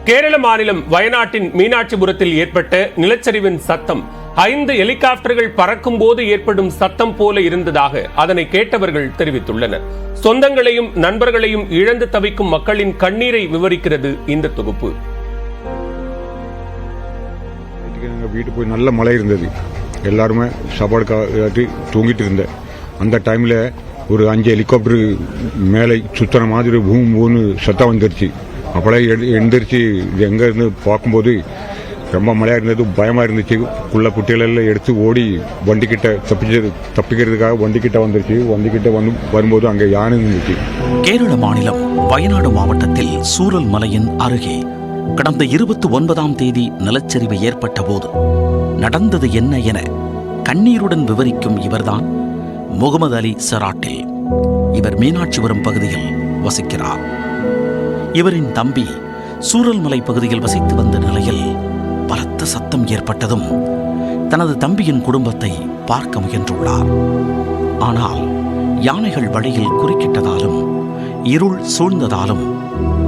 கேரள மாநிலம் வயநாட்டின் மீனாட்சிபுரத்தில் ஏற்பட்ட நிலச்சரிவின் சத்தம் 5 ஹெலிகாப்டர்கள் பறக்கும் போது ஏற்படும் சத்தம் போல இருந்ததாக அதனை கேட்டவர்கள் தெரிவித்துள்ளனர். சொந்தங்களையும் நண்பர்களையும் இழந்து தவிக்கும் மக்களின் கண்ணீரை விவரிக்கிறது இந்த தொகுப்பு. வீட்டு போய் நல்ல மழை இருந்தது. எல்லாருமே சாப்பாடு தூங்கிட்டு இருந்தேன். அந்த டைம்ல ஒரு 5 ஹெலிகாப்டர் மேலே சுத்தன மாதிரி பூன்னு சத்தம் வந்துருச்சு. அப்பெல்லாம் எழுந்திரிச்சு எங்க இருந்து பார்க்கும்போது ரொம்ப மழையா இருந்தது, பயமா இருந்துச்சு. குள்ள குட்டிகளெல்லாம் எடுத்து ஓடி வண்டிக்கிட்ட தப்பிக்கிறதுக்காக வண்டிக்கிட்ட வந்துருச்சு. வண்டிக்கிட்ட வரும்போது அங்கே யானை இருந்துச்சு. கேரள மாநிலம் வயநாடு மாவட்டத்தில் சூரல் மலையின் அருகே கடந்த 29ஆம் தேதி நிலச்சரிவு ஏற்பட்ட போது நடந்தது என்ன என கண்ணீருடன் விவரிக்கும் இவர்தான் முகமது அலி சராட்டே. இவர் மீனாட்சிபுரம் பகுதியில் வசிக்கிறார். இவரின் தம்பி சூரல்மலை பகுதியில் வசித்து வந்த நிலையில் பலத்த சத்தம் ஏற்பட்டதும் தனது தம்பியின் குடும்பத்தை பார்க்க முயன்றுள்ளார். ஆனால் யானைகள் வழியில் குறுக்கிட்டதாலும் இருள் சூழ்ந்ததாலும்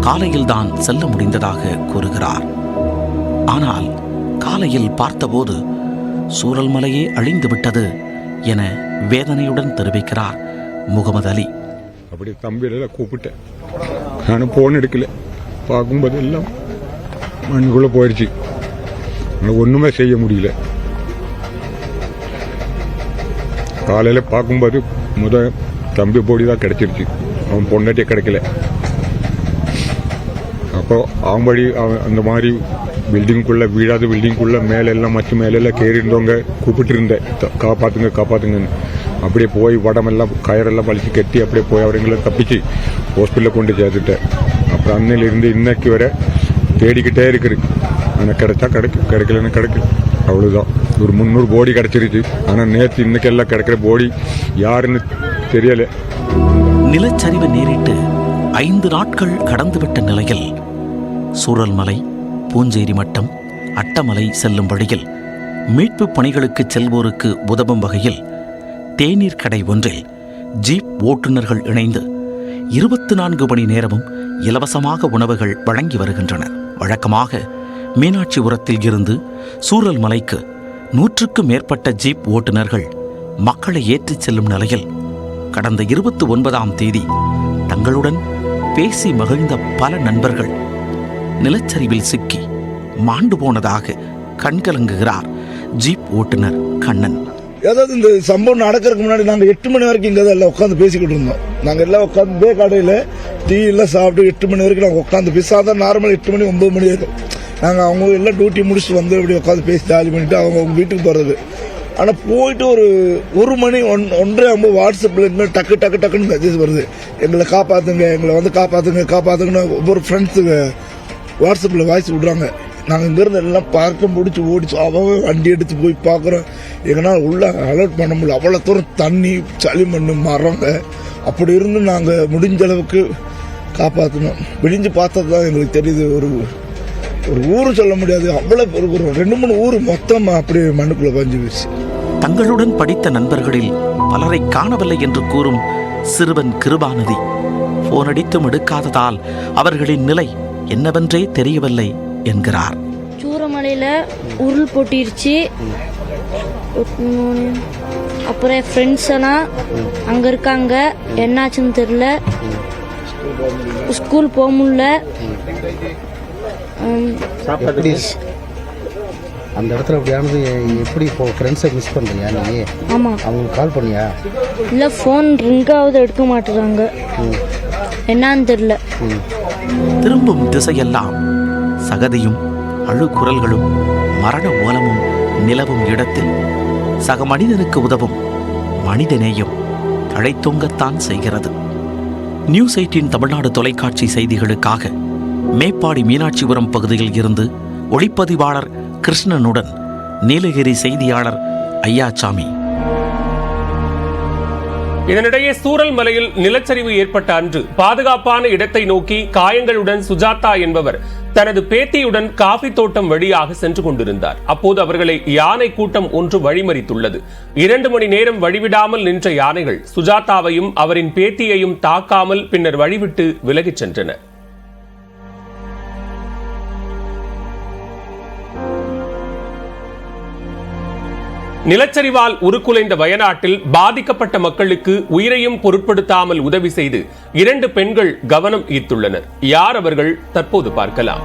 காலையில்தான் செல்ல முடிந்ததாக கூறுகிறார். ஆனால் காலையில் பார்த்தபோது சூரல்மலையே அழிந்து விட்டது என வேதனையுடன் தெரிவிக்கிறார் முகமது அலி. அப்படி தம்பியெல்லாம் கூப்பிட்டேன். நானும் போன் எடுக்கல. பார்க்கும்போது எல்லாம் மண்ணுக்குள்ள போயிடுச்சு. ஒண்ணுமே செய்ய முடியல. காலையில பார்க்கும்போது தம்பி போடி தான் கிடைச்சிருச்சு. அவன் பொண்டாட்டியே கிடைக்கல. அப்போ அவன்படி அந்த மாதிரி பில்டிங்குள்ள வீடாத பில்டிங்குள்ள மேலெல்லாம் மச்சு மேலெல்லாம் கேறி இருந்தவங்க கூப்பிட்டு இருந்தேன், காப்பாத்துங்கன்னு. அப்படியே போய் வடமெல்லாம் கயரெல்லாம் வலிச்சு கட்டி அப்படியே போய் அவங்களை தப்பிச்சு ஹாஸ்பிட்டலில் கொண்டு சேர்த்துட்டேன். அப்புறம் அன்னையிலிருந்து இன்னைக்கு வரை தேடிக்கிட்டே இருக்குது. ஆனால் கிடைச்சா கிடைக்கலன்னு கிடைக்கும், அவ்வளோதான். ஒரு 300 போடி கிடைச்சிருச்சு. ஆனால் நேற்று இன்னைக்கு எல்லாம் கிடைக்கிற போடி யாருன்னு தெரியல. நிலச்சரிவு நேரிட்டு 5 நாட்கள் கடந்துவிட்ட நிலையில் சூரல்மலை, பூஞ்சேரி மட்டம், அட்டமலை செல்லும் வழியில் மீட்பு பணிகளுக்கு செல்வோருக்கு உதவும் வகையில் தேநீர் கடை ஒன்றில் ஜீப் ஓட்டுநர்கள் இணைந்து 24 மணி நேரமும் இலவசமாக உணவுகள் வழங்கி வருகின்றனர். வழக்கமாக மீனாட்சிபுரத்தில் இருந்து சூரல்மலைக்கு 100க்கும் மேற்பட்ட ஜீப் ஓட்டுநர்கள் மக்களை ஏற்றிச் செல்லும் நிலையில் கடந்த 29ஆம் தேதி தங்களுடன் பேசி மகிழ்ந்த பல நண்பர்கள் நிலச்சரிவில் சிக்கி மாண்டு போனதாக கண்கலங்குகிறார் ஜீப் ஓட்டுநர் கண்ணன். ஏதாவது இந்த சம்பவம் நடக்கிறதுக்கு முன்னாடி நாங்கள் 8 மணி வரைக்கும் இங்கே தான் எல்லாம் உட்காந்து பேசிக்கிட்டு இருந்தோம். நாங்கள் எல்லாம் உட்காந்து கடையில் டீ எல்லாம் சாப்பிட்டு 8 மணி வரைக்கும் நாங்கள் உட்காந்து பேசாதான். நார்மல் 8 மணி 9 மணி வரைக்கும் நாங்கள் அவங்க எல்லாம் டியூட்டி முடிச்சுட்டு வந்து இப்படி உட்காந்து பேசி ஜாலி பண்ணிட்டு அவங்க வீட்டுக்கு போகிறது. ஆனால் போயிட்டு ஒரு மணி 1:30 வாட்ஸ்அப்பில் இனிமேல் டக்குன்னு மெசேஜ் வருது, எங்களை காப்பாற்றுங்க, எங்களை வந்து காப்பாற்றுங்கன்னு ஒவ்வொரு ஃப்ரெண்ட்ஸுங்க வாட்ஸ்அப்பில் வாய்ஸ் விடுறாங்க. நாங்கள் இங்கேருந்து எல்லாம் பார்க்க முடிச்சு ஓடிச்சு அவங்க வண்டி எடுத்து போய் பார்க்குறோம். எங்களால் உள்ள அலர்ட் பண்ண முடியல. அவ்வளோ தூரம் தண்ணி, சளிமண், மரங்க அப்படி இருந்து நாங்கள் முடிஞ்ச அளவுக்கு காப்பாற்றணும். விழிஞ்சு பார்த்தது தான் எங்களுக்கு தெரியுது. ஒரு ஊரு சொல்ல முடியாது, அவ்வளோ ஒரு 2-3 ஊர் மொத்தம் அப்படி மண்ணுக்குள்ள பஞ்சு போச்சு. தங்களுடன் படித்த நண்பர்களில் பலரை காணவில்லை என்று கூறும் சிறுவன் கிருபாநிதி போன் அடித்தும் எடுக்காததால் அவர்களின் நிலை என்னவென்றே தெரியவில்லை என்கிறார். சூரமலையில் உருள் போட்டிருச்சு. அப்புறம் என் ஃப்ரெண்ட்ஸ் எல்லாம் அங்கே இருக்காங்க. என்னாச்சுன்னு தெரியல. ஸ்கூல் போக முடியல. அந்த இடத்துல அப்படியானது எப்படி இப்போ ஃப்ரெண்ட்ஸை மிஸ் பண்ணுறியா நீ? ஆமாம். அவங்களுக்கு கால் பண்ணியா? இல்லை, ஃபோன் ரிங்காவது எடுக்க மாட்டுறாங்க. என்னான்னு தெரியல. திரும்பும் திசையெல்லாம் சகதியும் அழுகுரல்களும் மரண ஓலமும் நிலவும் இடத்தில் சக மனிதனுக்கு உதவும் மனிதநேயம் தழைத்தொங்கத்தான் செய்கிறது. நியூஸ் 18 தமிழ்நாடு தொலைக்காட்சி செய்திகளுக்காக மேப்பாடி மீனாட்சிபுரம் பகுதியில் இருந்து ஒளிப்பதிவாளர் கிருஷ்ணனுடன் நீலகிரி செய்தியாளர் ஐயாச்சாமி. இதனிடையே சூரல்மலையில் நிலச்சரிவு ஏற்பட்ட அன்று பாதுகாப்பான இடத்தை நோக்கி காயங்களுடன் சுஜாதா என்பவர் தனது பேத்தியுடன் காஃபி தோட்டம் வழியாக சென்று கொண்டிருந்தார். அப்போது அவர்களை யானை கூட்டம் ஒன்று வழிமறித்துள்ளது. 2 மணி நேரம் வழிவிடாமல் நின்ற யானைகள் சுஜாதாவையும் அவரின் பேத்தியையும் தாக்காமல் பின்னர் வழிவிட்டு விலகிச் சென்றன. நிலச்சரிவால் உருக்குலைந்த வயநாட்டில் பாதிக்கப்பட்ட மக்களுக்கு உயிரையும் பொருட்படுத்தாமல் உதவி செய்து 2 பெண்கள் கவனம் ஈர்த்துள்ளனர். யார் அவர்கள்? தற்போது பார்க்கலாம்.